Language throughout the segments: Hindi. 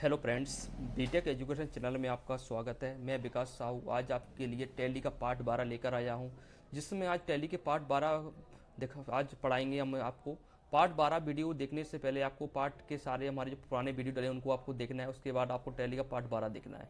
Hello friends, BTech education channel में आपका स्वागत है। मैं विकास साहू आज आपके लिए टैली का पार्ट 12 लेकर आया हूं, जिसमें आज टैली के पार्ट 12 देखा आज पढ़ाएंगे हम आपको। पार्ट 12 वीडियो देखने से पहले आपको पार्ट के सारे हमारे जो पुराने वीडियो डले उनको आपको देखना है। उसके बाद आपको टैली का पार्ट 12 देखना है।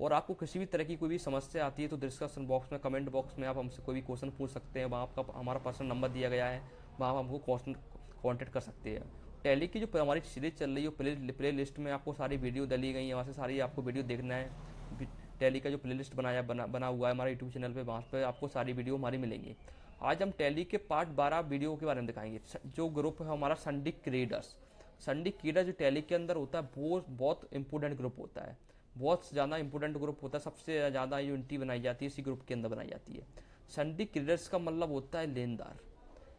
और आपको किसी भी तरह की कोई भी समस्या आती है तो डिस्कशन बॉक्स में, कमेंट बॉक्स में आप हमसे कोई भी क्वेश्चन पूछ सकते हैं। वहाँ आपका हमारा पर्सनल नंबर दिया गया है, वहाँ आप हमको क्वेश्चन कॉन्टेक्ट कर सकते हैं। टैली की जो हमारी सीरीज चल रही है प्ले लिस्ट में आपको सारी वीडियो डली गई है, वहाँ से सारी आपको वीडियो देखना है। टैली का जो प्ले लिस्ट बना हुआ है हमारे यूट्यूब चैनल पे, वहाँ पे आपको सारी वीडियो हमारी मिलेंगी। आज हम टैली के पार्ट 12 वीडियो के बारे में दिखाएंगे। जो ग्रुप है हमारा संडी क्रेडर्स, संडी क्रेडर जो टैली के अंदर होता है वो बहुत इंपॉर्टेंट ग्रुप होता है, बहुत ज़्यादा इंपॉर्टेंट ग्रुप होता है। सबसे ज़्यादा यूनिटी बनाई जाती है इसी ग्रुप के अंदर बनाई जाती है। संडी क्रेडर्स का मतलब होता है लेनदार,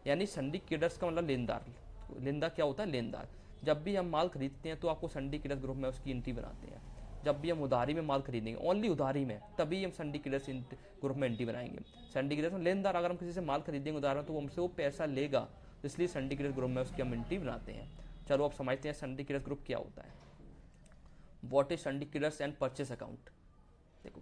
यानी संडी क्रेडर्स का मतलब लेनदार। लेनदार क्या होता है? लेनदार। जब भी हम माल खरीदते हैं तो आपको संडी क्रेडर्स ग्रुप में उसकी एंट्री बनाते हैं। जब भी हम उधारी में माल खरीदेंगे, ओनली उधारी में, तभी हम संडी क्रेडर्स ग्रुप में एंट्री बनाएंगे। संडी क्रेडर्स में लेनदार, अगर हम किसी से माल खरीदेंगे उधार में तो हमसे वो पैसा लेगा, इसलिए संडी क्रेडर्स ग्रुप में उसकी हम एंट्री बनाते हैं। चलो अब समझते हैं संडी क्रेडर्स ग्रुप क्या होता है। What is sundry creditors and purchase account. देखो,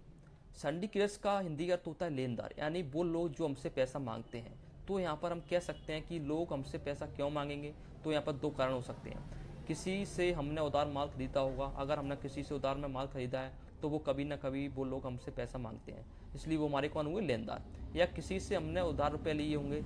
संडी क्रेडर्स का हिंदी का अर्थ होता है लेनदार, यानी वो लोग जो हमसे पैसा मांगते हैं। तो यहाँ पर हम कह सकते हैं कि लोग हमसे पैसा क्यों मांगेंगे, तो यहाँ पर दो कारण हो सकते हैं। किसी से हमने उधार माल खरीदा होगा, अगर हमने किसी से उधार में माल खरीदा है तो वो कभी ना कभी वो लोग हमसे पैसा मांगते हैं, इसलिए वो हमारे कौन हुए? लेनदार। या किसी से हमने उधार रुपये लिए होंगे,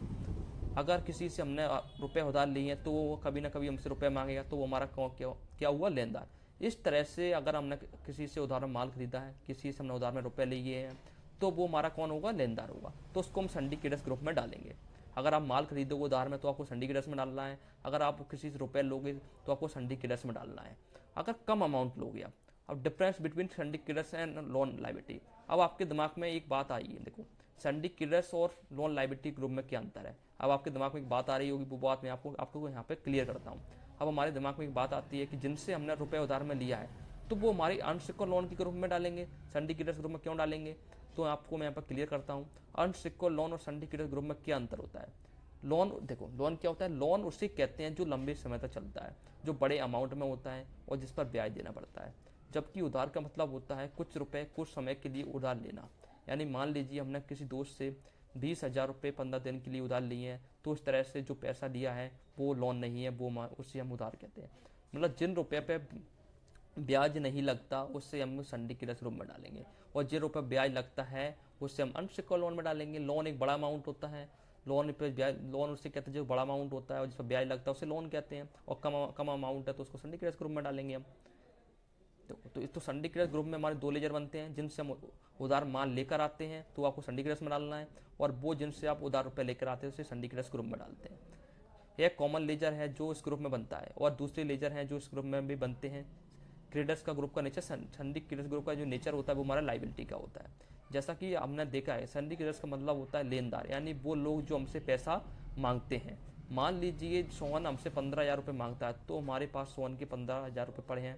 अगर किसी से हमने रुपये उधार लिए हैं तो वो कभी ना कभी हमसे रुपये मांगेगा, तो वो हमारा क्या हुआ? लेनदार। इस तरह से अगर हमने किसी से उधार में माल खरीदा है, किसी से हमने उधार में रुपये लिए हैं, तो वो हमारा कौन होगा? लेनदार होगा। तो उसको हम संडी क्रेडर्स ग्रुप में डालेंगे। अगर आप माल खरीदोगे उधार में तो आपको संडी क्रेडर्स में डालना है। अगर आप किसी से रुपये लोगे तो आपको संडी क्रेडर्स में डालना है। अगर कम अमाउंट लोगे आप, अब difference between sundry creditors and loan liability. अब आपके दिमाग में एक बात आई है, देखो संडी क्रेडर्स और लोन लायबिलिटी ग्रुप में क्या अंतर है। अब आपके दिमाग में एक बात आ रही होगी, वो बात मैं आपको यहाँ पे क्लियर करता हूँ। अब हमारे दिमाग में एक बात आती है कि जिनसे हमने रुपये उधार में लिया है तो वो हमारी अनसिक्योर्ड लोन के ग्रुप में डालेंगे, संडी क्रेडर्स ग्रुप में क्यों डालेंगे, तो आपको मैं यहाँ पर क्लियर करता हूँ। अनसिक्योर्ड लोन और संडी क्रेडर्स ग्रुप में क्या अंतर होता है। लोन, देखो लोन क्या होता है? लोन उसे कहते हैं जो लंबे समय तक चलता है, जो बड़े अमाउंट में होता है और जिस पर ब्याज देना पड़ता है। जबकि उधार का मतलब होता है कुछ रुपए कुछ समय के लिए उधार लेना। यानी मान लीजिए हमने किसी दोस्त से 20,000 रुपये 15 दिन के लिए उधार लिए हैं, तो इस तरह से जो पैसा लिया है वो लोन नहीं है, वो उसे हम उधार कहते हैं। मतलब जिन रुपये पे ब्याज नहीं लगता उससे हम संडी क्रेडर्स ग्रुप में डालेंगे, और जिन रुपये ब्याज लगता है उससे हम अनसिक्योर्ड लोन में डालेंगे। लोन एक बड़ा अमाउंट होता है, लोन पे ब्याज, लोन उससे कहते हैं जो बड़ा अमाउंट होता है और जिस पर ब्याज लगता है उसे लोन कहते हैं, और कम अमाउंट है तो उसको संडी क्रेडर्स ग्रुप में डालेंगे हम। तो संडी क्रेडर्स ग्रुप में हमारे दो लेजर बनते हैं, जिनसे हम उधार माल लेकर आते हैं तो आपको संडी क्रेडर्स में डालना है, और वो जिनसे आप उधार रुपये लेकर आते हैं उसे संडी क्रेडर्स ग्रुप में डालते हैं। एक कॉमन लेजर है जो इस ग्रुप में बनता है, और दूसरे लेजर हैं जो इस ग्रुप में भी बनते हैं। क्रेडर्स का ग्रुप का नेचर, संडी क्रेडर्स ग्रुप का जो नेचर होता है वो हमारा लाइबिलिटी का होता है। जैसा कि हमने देखा है, संडी क्रेडर्स का मतलब होता है लेनदार, यानी वो लोग जो हमसे पैसा मांगते हैं। मान लीजिए सोहन हमसे 15,000 रुपये मांगता है, तो हमारे पास सोहन के 15,000 रुपये पड़े हैं,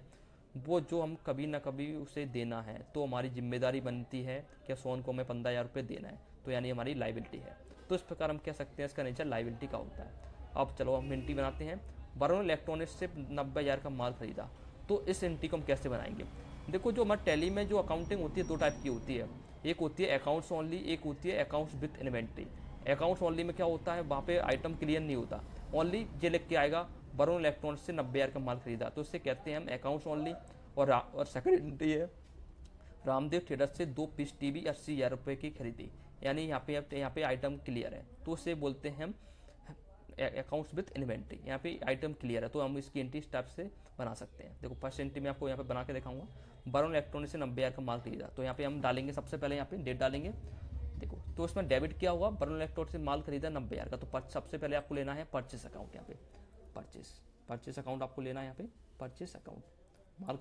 वो जो हम कभी ना कभी उसे देना है, तो हमारी जिम्मेदारी बनती है कि सोहन को हमें 15,000 रुपये देना है, तो यानी हमारी लाइबिलिटी है। तो इस प्रकार हम कह सकते हैं इसका नेचर लाइबिलिटी का होता है। अब चलो हम एंट्री बनाते हैं। वरुण इलेक्ट्रॉनिक्स से 90,000 का माल खरीदा, तो इस एंट्री को हम कैसे बनाएंगे। देखो, जो हमारे टैली में जो अकाउंटिंग होती है दो टाइप की होती है। एक होती है अकाउंट्स ओनली, एक होती है accounts with inventory. Accounts only में क्या होता है, वहाँ पे आइटम क्लियर नहीं होता, ओनली ये लिख के आएगा वरुण इलेक्ट्रॉनिक्स से 90,000 का माल खरीदा, तो इससे कहते हैं हम अकाउंट्स ओनली। और सेकंड एंट्री है रामदेव ट्रेडर्स से 2 पीस टीवी 80,000 रुपये की खरीदी, यानी यहाँ पे आइटम क्लियर है, तो उसे बोलते हैं हम अकाउंट्स विद इन्वेंट्री। यहाँ पे आइटम क्लियर है तो हम इसकी एंट्री स्टेप से बना सकते हैं। देखो फर्स्ट एंट्री में आपको यहाँ पे बना के दिखाऊंगा। वरुण इलेक्ट्रॉनिक्स से 90,000 का माल खरीदा, तो यहाँ पे हम डालेंगे सबसे पहले यहाँ पे डेट डालेंगे। देखो तो इसमें डेबिट क्या हुआ, वरुण इलेक्ट्रॉनिक्स से माल खरीदा 90,000 का, तो सबसे पहले आपको लेना है परचेस अकाउंट। यहाँ पे परचेस अकाउंट आपको लेना है। यहाँ पे परचेस अकाउंट,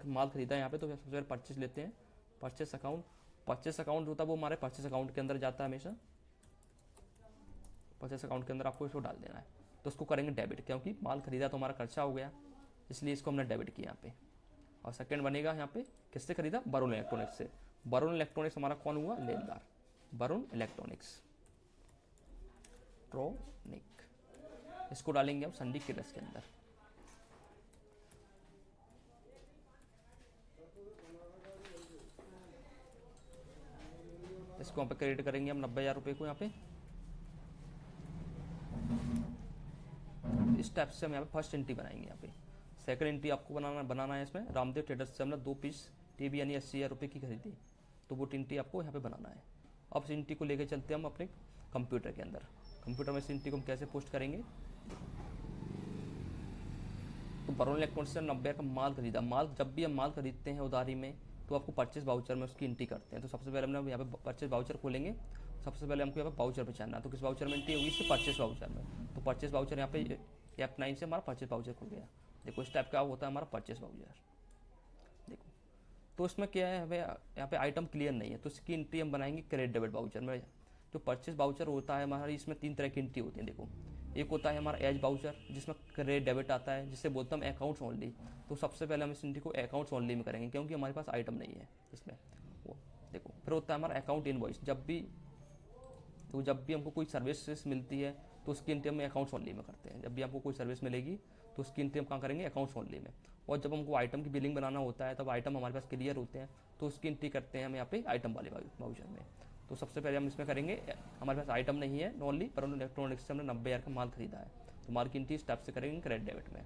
माल खरीदा है यहाँ पे, तो सबसे पहले परचेस लेते हैं। परचेस अकाउंट होता है वो हमारे परचेस अकाउंट के अंदर जाता है हमेशा। परचेस अकाउंट के अंदर आपको इसको डाल देना है, तो उसको करेंगे डेबिट, क्योंकि माल खरीदा तो हमारा खर्चा हो गया, इसलिए इसको हमने डेबिट किया यहाँ पे। और सेकंड बनेगा यहाँ पे किससे खरीदा, वरुण इलेक्ट्रॉनिक्स से। वरुण इलेक्ट्रॉनिक्स हमारा कौन हुआ, लेनदार, वरुण इलेक्ट्रॉनिक्स ट्रॉनिक। इसको डालेंगे हम संडी क्रेडर्स के अंदर। इसको यहाँ पे क्रेडिट करेंगे हम 90,000 रुपये को यहाँ पे। इस टाइप से हम यहाँ पे फर्स्ट एंट्री बनाएंगे। यहाँ पे सेकंड एंट्री आपको बनाना है इसमें। रामदेव ट्रेडर्स से हमने 2 पीस टीवी यानी 80,000 रुपये की खरीदी, तो वो एंट्री आपको यहाँ पे बनाना है। अब इस एंट्री को लेकर चलते हैं हम अपने कंप्यूटर के अंदर। कंप्यूटर में इस एंट्री को हम कैसे पोस्ट करेंगे, तो वरुण इलेक्ट्रॉनिक्स से 90,000 का माल खरीदा। माल जब भी हम माल खरीदते हैं उधारी में, तो आपको परचेस वाउचर में उसकी एंट्री करते हैं। तो सबसे पहले हमने यहाँ पे परचेस वाउचर खोलेंगे। सबसे पहले हमको यहाँ पे वाउचर पहचानना है, तो किस वाउचर में एंट्री होगी, इससे परचेस वाउचर में। तो परचेस वाउचर यहाँ पे F9 से हमारा परचेस वाउचर खुल गया। देखो इस टाइप का होता है हमारा परचेस वाउचर। देखो तो इसमें क्या है, हमें यहाँ पे आइटम क्लियर नहीं है, तो इसकी एंट्री हम बनाएंगे क्रेडिट डेबिट वाउचर में। जो परचेस वाउचर होता है हमारा, इसमें 3 तरह की एंट्री होती है। देखो एक होता है हमारा एज वाउचर, जिसमें क्रेडिट डेबिट आता है, जिससे बोलते हैं हम अकाउंट्स ओनली। तो सबसे पहले हम इस एंट्री को अकाउंट्स ओनली में करेंगे, क्योंकि हमारे पास आइटम नहीं है इसमें। वो देखो फिर होता है हमारा अकाउंट इनवॉइस। जब भी हमको कोई सर्विस मिलती है, तो उसकी एंट्री हम अकाउंट्स ओनली में करते हैं। जब भी आपको कोई सर्विस मिलेगी, तो उसकी एंट्री हम कहाँ करेंगे, अकाउंट्स ओनली में। और जब हमको आइटम की बिलिंग बनाना होता है, तब आइटम हमारे पास क्लियर होते हैं, तो उसकी एंट्री करते हैं हम यहाँ पे आइटम वाले वाउचर में। तो सबसे पहले हम इसमें करेंगे, हमारे पास आइटम नहीं है ओनली, पर इलेक्ट्रॉनिक्स से हमने 90,000 का माल खरीदा है, तो माल की एंट्री इस टाइप से करेंगे क्रेडिट डेबिट में।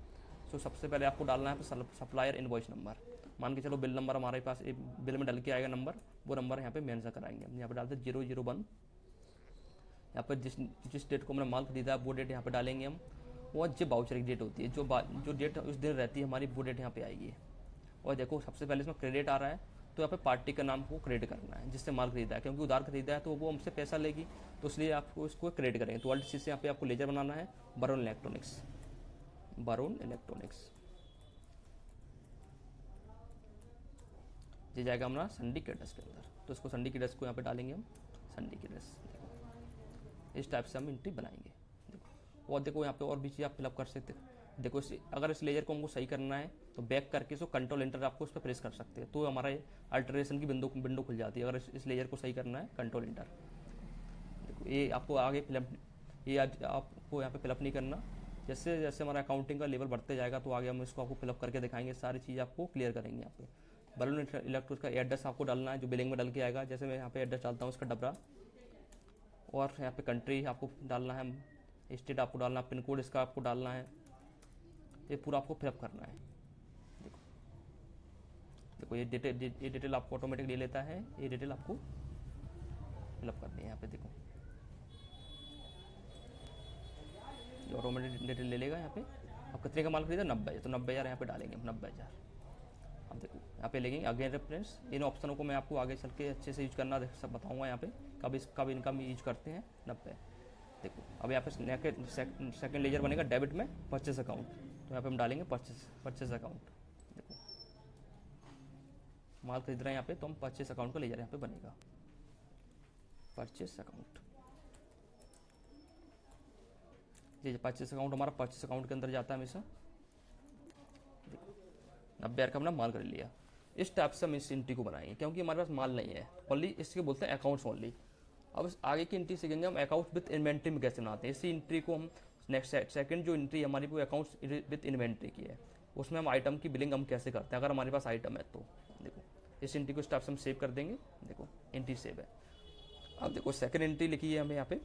तो सबसे पहले आपको डालना है सप्लायर इनवॉइस नंबर। मान के चलो बिल नंबर हमारे पास बिल में डल के आएगा नंबर, वो नंबर यहाँ पे मेंशन कराएंगे। हम यहाँ पे डालते हैं 001। यहाँ पर जिस डेट को हमने माल खरीदा वो डेट यहाँ पे डालेंगे हम। और जो वाउचर की डेट होती है, जो डेट उस दिन रहती है हमारी, वो डेट यहाँ पे आएगी। और देखो सबसे पहले इसमें क्रेडिट आ रहा है, तो यहाँ पे पार्टी का नाम को क्रेडिट करना है जिससे माल खरीदा है, क्योंकि उधार खरीदा है तो वो हमसे पैसा लेगी, तो इसलिए आपको इसको क्रेडिट करेंगे। तो वर्ल्ड सी से यहाँ पे आपको लेजर बनाना है वरुण इलेक्ट्रॉनिक्स। वरुण इलेक्ट्रॉनिक्स ये जाएगा हमारा सिंडिकेटस के अंदर, तो इसको सिंडिकेटस को यहाँ पे डालेंगे हम, सिंडिकेटस। इस टाइप से हम एंट्री बनाएंगे। देखो और देखो यहाँ पे और भी चीज़ आप फिलअप कर सकते हैं। देखो अगर इस लेयर को हमको सही करना है, तो बैक करके इसको कंट्रोल एंटर आपको उस पर प्रेस कर सकते हैं, तो हमारा अल्टरेशन की विंडो खुल जाती है। अगर इस लेयर को सही करना है, कंट्रोल एंटर। देखो ये आपको आगे फिलअप, ये आपको यहाँ पे फिलअप नहीं करना। जैसे जैसे हमारा अकाउंटिंग का लेवल बढ़ते जाएगा, तो आगे हम इसको आपको फिलअप करके दिखाएंगे, सारी चीज़ आपको क्लियर करेंगे। यहाँ पे वरुण इलेक्ट्रॉनिक्स का एड्रेस आपको डालना है, जो बिलिंग में डल के आएगा। जैसे मैं यहाँ पे एड्रेस डालता हूँ, उसका डबरा, और यहाँ पे कंट्री आपको डालना है, स्टेट आपको डालना है, पिन कोड इसका आपको डालना है। ये पूरा आपको फिलअप करना है। देखो देखो ये डिटेल आपको ऑटोमेटिक ले लेता है, ये डिटेल आपको फिलअप करनी है। यहाँ पे देखो ये ऑटोमेटिक डिटेल ले लेगा। यहाँ पे अब कितने का माल खरीदा, 90, तो 90,000 यहाँ पे डालेंगे हम, 90,000। अब देखो यहाँ पे लेंगे अगेन रेफरेंस। इन ऑप्शनों को मैं आपको आगे चल के अच्छे से यूज करना सब बताऊंगा। यहाँ पे कब इनकम यूज करते हैं, 90। देखो अब यहाँ पे सेकंड लेजर बनेगा डेबिट में परचेस अकाउंट, तो यहाँ पे हम डालेंगे परचेस अकाउंट। देखो माल खरीद रहे हैं यहाँ पे, तो हम परचेस अकाउंट का लेजर यहाँ पे बनेगा, परचेस अकाउंट। ये परचेस अकाउंट हमारा परचेस अकाउंट के अंदर जाता है हमेशा। देखो 90,000 का हमने माल कर लिया। इस टाइप से हम इस एंट्री को बनाएंगे, क्योंकि हमारे पास माल नहीं है, ओनली इसके बोलते हैं अकाउंट्स ओनली। अब आगे की एंट्री सीखेंगे हम अकाउंट विद इन्वेंट्री में कैसे बनाते हैं। इसी एंट्री को हम नेक्स्ट सेकंड जो एंट्री हमारी वो अकाउंट्स विद इन्वेंट्री की है, उसमें हम आइटम की बिलिंग हम कैसे करते हैं, अगर हमारे पास आइटम है तो। देखो इस एंट्री को इस टाइप से हम सेव कर देंगे। देखो एंट्री सेव है। अब देखो सेकंड एंट्री लिखी है हमें यहाँ पे,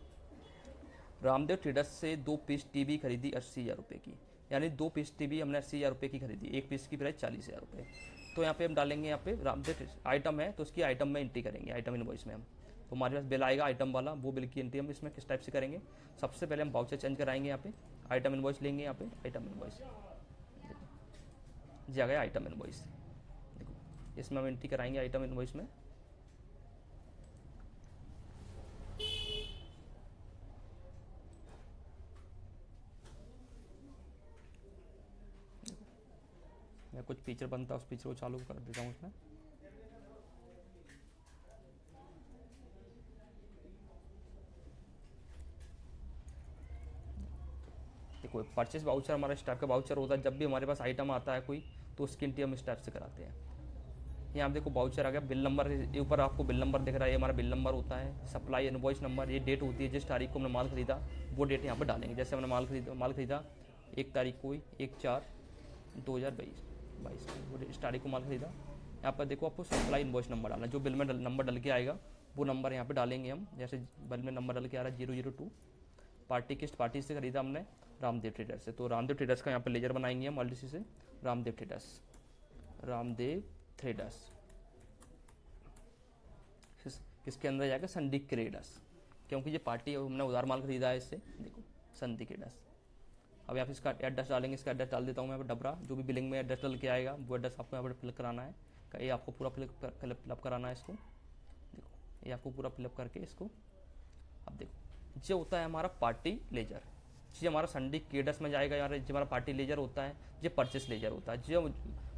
रामदेव ट्रेडर्स से 2 पीस टीवी खरीदी 80,000 रुपये की, यानी 2 पीस टीवी हमने 80,000 रुपये की खरीदी, एक पीस की प्राइस 40,000 रुपये। तो यहाँ पे हम डालेंगे, यहाँ पे रामदेव आइटम है तो उसकी आइटम में एंट्री करेंगे, आइटम इनवॉइस में हम। तो हमारे पास बिल आएगा आइटम वाला, वो बिल की एंट्री हम इसमें किस टाइप से करेंगे। सबसे पहले हम वाउचर चेंज कराएंगे, यहाँ पे आइटम इनवॉइस लेंगे, यहाँ पे आइटम इनवॉइस जी आ गया आइटम इनवॉइस। देखो इसमें हम एंट्री कराएंगे आइटम इनवॉइस में। मैं कुछ फीचर बनता है, उस फीचर को चालू कर देता हूँ उसमें। देखो परचेस वाउचर हमारा इस टाइप का वाउचर होता है, जब भी हमारे पास आइटम आता है कोई, तो उसकी एंट्री हम इस टाइप से कराते हैं। यहाँ आप देखो वाउचर आ गया, बिल नंबर ऊपर आपको बिल नंबर दिख रहा है, ये हमारा बिल नंबर होता है। सप्लाई इनवॉइस नंबर, ये डेट होती है जिस तारीख को हमने माल खरीदा, वो डेट यहाँ पर डालेंगे। जैसे हमने माल खरीदा 1 तारीख को, 1/4/2022, वो इस तारीख को माल खरीदा। यहाँ पर देखो आपको सप्लाई इनवॉइस नंबर डालना, जो बिल में नंबर डल के आएगा वो नंबर यहाँ पे डालेंगे हम। जैसे बल में नंबर डाल के आ रहा है 002। पार्टी किस पार्टी से खरीदा हमने? रामदेव ट्रेडर्स से। तो रामदेव ट्रेडर्स का यहाँ पे लेजर बनाएंगे हम एलटीसी से, रामदेव ट्रेडर्स, रामदेव ट्रेडर्स। किसके अंदर जाएगा? संदीप ट्रेडर्स, क्योंकि ये पार्टी हमने उधार माल खरीदा है इससे। देखो संदीप ट्रेडर्स। अब यहाँ पे इसका एड्रेस डालेंगे, इसका एड्रेस डाल देता हूँ मैं यहाँ पे डबरा। जो भी बिलिंग में एड्रेस डल के आएगा वो एड्रेस आपको यहाँ पर फिल कराना है। ये आपको पूरा फिलअप कराना है इसको। देखो ये आपको पूरा फिलअप करके इसको, अब देखो ये होता है हमारा पार्टी लेजर। ये हमारा संडे केडस में जाएगा यार। जो हमारा पार्टी लेजर होता है, ये परचेस लेजर होता है। जो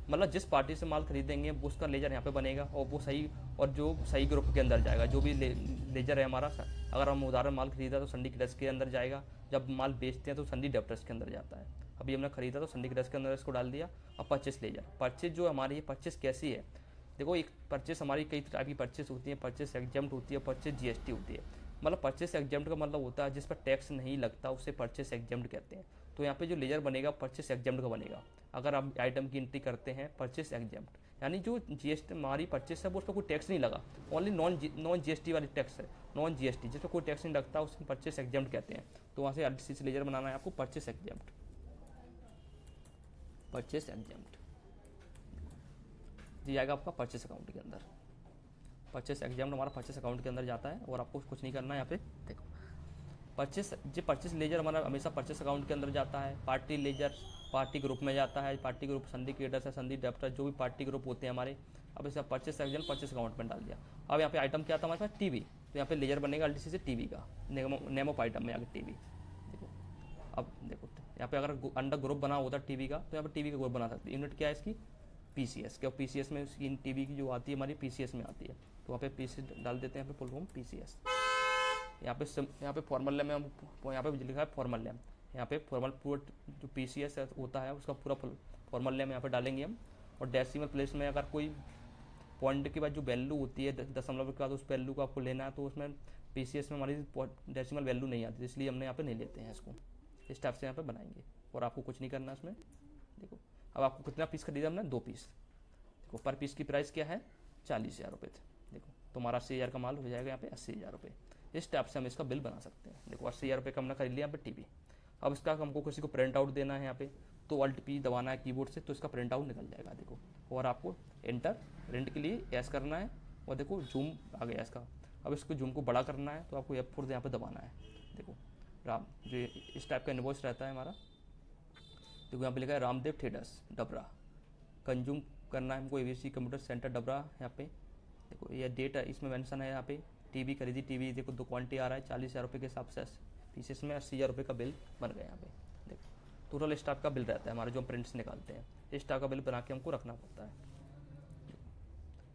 मतलब जिस पार्टी से माल खरीदेंगे वो उसका लेजर यहाँ पे बनेगा, और वो सही, और जो सही ग्रुप के अंदर जाएगा। जो भी लेजर है हमारा, अगर हम उदाहरण माल खरीदा तो संडी केडस के अंदर जाएगा। जब माल बेचते हैं तो संडी डेप्टर्स के अंदर जाता है। अभी हमने खरीदा तो संडी केडस के अंदर इसको डाल दिया। अब परचेस लेजर, परचेस जो हमारी ये परचेस कैसी है? देखो एक परचेस हमारी कई टाइप की परचेस होती है। परचेस एग्जाम्प्ट होती है, परचेस जीएसटी होती है। मतलब परचेस एग्जाम्प्ट का मतलब होता है जिस पर टैक्स नहीं लगता, उसे परचेस एग्जाम्प्ट कहते हैं। तो यहाँ पे जो लेजर बनेगा परचेस एग्जाम्प्ट का बनेगा। अगर आप आइटम की एंट्री करते हैं परचेस एग्जाम्प्ट, यानी जो जीएसटी हमारी परचेस है वो उस पर कोई टैक्स नहीं लगा, ओनली नॉन जीएसटी वाली टैक्स है, नॉन जीएसटी जिस पर कोई टैक्स नहीं लगता उसे परचेस एग्जाम्प्ट कहते हैं। तो वहाँ से एलटीसी से लेजर बनाना है आपको परचेस एग्जाम्प्ट, परचेस एग्जाम्प्ट जी आएगा आपका परचेस अकाउंट के अंदर। परचेस एग्जाम्प्ट हमारा परचेस अकाउंट के अंदर जाता है, और आपको कुछ नहीं करना है यहाँ पे। देखो परचेस लेजर हमारा हमेशा परचेस अकाउंट के अंदर जाता है। पार्टी लेजर पार्टी ग्रुप में जाता है। पार्टी ग्रुप संदीप ट्रेडर्स है, संदीप डेप्टर, जो भी पार्टी ग्रुप होते हैं हमारे। अब इसे परचेस एग्जाम्प्ट परचेस अकाउंट में डाल दिया। अब यहाँ पे आइटम क्या था हमारे पास? टीवी। तो यहाँ पे लेजर बनेगा एलटीसी से टीवी का, नेम ऑफ आइटम में आगे टीवी। देखो अब देखो यहाँ पे अगर अंडर ग्रुप बना होता टीवी का तो यहाँ पे टीवी का ग्रुप बना सकते हैं। यूनिट क्या है इसकी? पीसीएस। क्या पीसीएस में इसकी टीवी की जो आती है हमारी पीसीएस में आती है। तो वहाँ पे पीसीएस डाल देते हैं, यहाँ पे फुल फॉर्म पीसीएस। यहाँ पे फॉर्मल नेम है, यहाँ पे लिखा है फॉर्मल नेम। यहाँ पे फॉर्मल पूरा जो पीसीएस होता है उसका पूरा फॉर्मल नेम यहाँ पे डालेंगे हम। और डेसिमल प्लेस में अगर कोई पॉइंट के बाद जो वैल्यू होती है दशमलव के बाद उस वैल्यू को आपको लेना है, तो उसमें पीसीएस में हमारी डेसिमल वैल्यू नहीं आती, इसलिए हमने यहाँ पे नहीं लेते हैं इसको। इस टाइप से यहाँ पे बनाएंगे, और आपको कुछ नहीं करना इसमें। देखो अब आपको कितना पीस खरीदा हमने? 2 पीस। देखो पर पीस की प्राइस क्या है? 40,000 रुपये थे। देखो तुम्हारा 80,000 का माल हो जाएगा यहाँ पे 80,000 रुपये। इस टाइप से हम इसका बिल बना सकते हैं। देखो 80,000 रुपये का हमने खरीद लिया यहाँ पे टीवी। अब इसका हमको किसी को प्रिंट आउट देना है यहाँ पे, तो अल्ट पी दबाना है कीबोर्ड से, तो इसका प्रिंट आउट निकल जाएगा। देखो और आपको एंटर प्रिंट के लिए एस करना है, और देखो जूम आ गया इसका। अब इसको जूम को बड़ा करना है तो आपको F4 यहाँ पे दबाना है। देखो राम जो इस टाइप का इनवॉइस रहता है हमारा। देखो यहाँ पे लिखा है रामदेव ट्रेडर्स डबरा, कंज्यूम करना है हमको एवीसी कंप्यूटर सेंटर डबरा। यहाँ पे देखो ये डेट है इसमें मेंशन है। यहाँ पे टीवी खरीदी, टीवी देखो 2 क्वांटिटी आ रहा है 40,000 रुपये के हिसाब से पीसेस में 80,000 रुपये का बिल बन गया यहाँ पे। देखो टोटल इस टाइप का बिल रहता है हमारा जो हम प्रिंट्स निकालते हैं। इस टाइप का बिल बना के हमको रखना पड़ता है।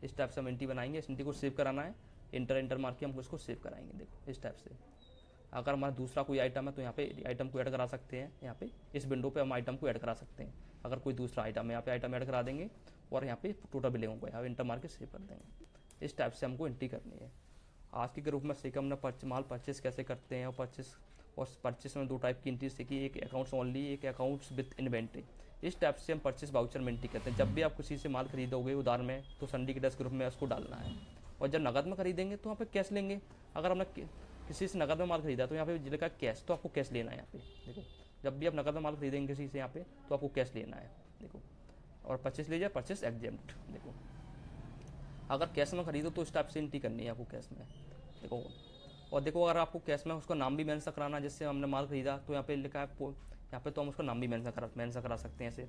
इस टाइप से हम एंट्री बनाएंगे, इस एंट्री को सेव कराना है, इंटर मार के हम उसको सेव कराएंगे। देखो इस टाइप से। अगर हमारा दूसरा कोई आइटम है तो यहाँ पे आइटम को ऐड करा सकते हैं। यहाँ पे इस विंडो पे हम आइटम को ऐड करा सकते हैं। अगर कोई दूसरा आइटम है यहाँ पे आइटम ऐड करा देंगे, और यहाँ पे टोटल बिलिंग को यहाँ इंटर मार के सेव कर देंगे। इस टाइप से हमको एंट्री करनी है। आज के ग्रुप में सीखा हमने माल परचेस कैसे करते हैं, और परचेस में 2 टाइप की एंट्री सीखी, एक अकाउंट्स ओनली, एक अकाउंट्स विद इन्वेंट्री। इस टाइप से हम परचेस वाउचर में एंट्री करते हैं। जब भी आप किसी से माल खरीदोगे उधार में तो संडी के 10 ग्रुप में उसको डालना है। और जब नगद में खरीदेंगे तो वहाँ पे कैश लेंगे। अगर हमने किसी से नगद में माल खरीदा तो यहाँ पे लिखा कैश, तो आपको कैश लेना है यहाँ पे। देखो जब भी आप नगद में माल खरीदेंगे किसी से यहाँ पे तो आपको कैश लेना है। देखो और परचेस लीजिए परचेस एग्जेम्प्ट। देखो अगर कैश में खरीदो तो इस टाइप से एंट्री करनी है आपको कैश में। देखो और देखो अगर आपको कैश में उसका नाम भी मेंशन कराना है, जिससे हमने माल खरीदा, तो यहाँ पे लिखा है यहाँ पे, तो हम उसका नाम भी मेंशन करा सकते हैं ऐसे।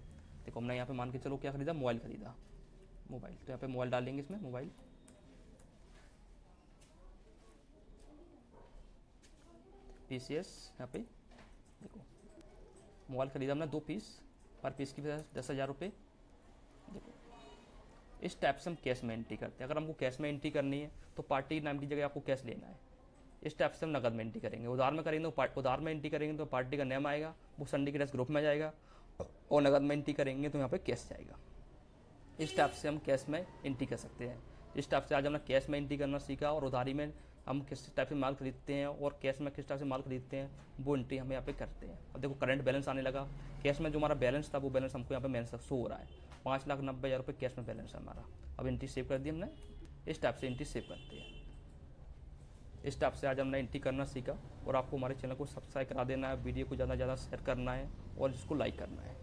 देखो हमने यहाँ पे मान के चलो क्या खरीदा? मोबाइल खरीदा, मोबाइल। तो यहाँ पे मोबाइल डालेंगे इसमें, मोबाइल पीसीएस। यहाँ पे देखो मोबाइल खरीदा हमने 2 पीस, पर पीस की 10,000 रुपये। देखो इस टाइप से हम कैश में एंट्री करते हैं। अगर हमको कैश में एंट्री करनी है तो पार्टी नाम की जगह आपको कैश लेना है। इस टाइप से हम नगद में एंट्री करेंगे। उधार में करेंगे तो उधार में एंट्री करेंगे तो पार्टी का नेम आएगा, वो संडी के 10 ग्रुप में जाएगा। और नगद में एंट्री करेंगे तो यहाँ पे कैश जाएगा। इस टाइप से हम कैश में एंट्री कर सकते हैं। इस टाइप से आज हमने कैश में एंट्री करना सीखा, और उधारी में हम किस टाइप से माल खरीदते हैं और कैश में किस टाइप से माल खरीदते हैं, वो एंट्री हम यहाँ पे करते हैं। अब देखो करंट बैलेंस आने लगा। कैश में जो हमारा बैलेंस था वो बैलेंस हमको यहाँ पे मेंशन शो हो रहा है। 5,90,000 रुपये कैश में बैलेंस है हमारा। अब एंट्री सेव कर दी हमने। इस टाइप से एंट्री सेव करते हैं। इस टाइप से आज हमने एंट्री करना सीखा। और आपको हमारे चैनल को सब्सक्राइब करा देना है, वीडियो को ज़्यादा से ज़्यादा शेयर करना है और इसको लाइक करना है।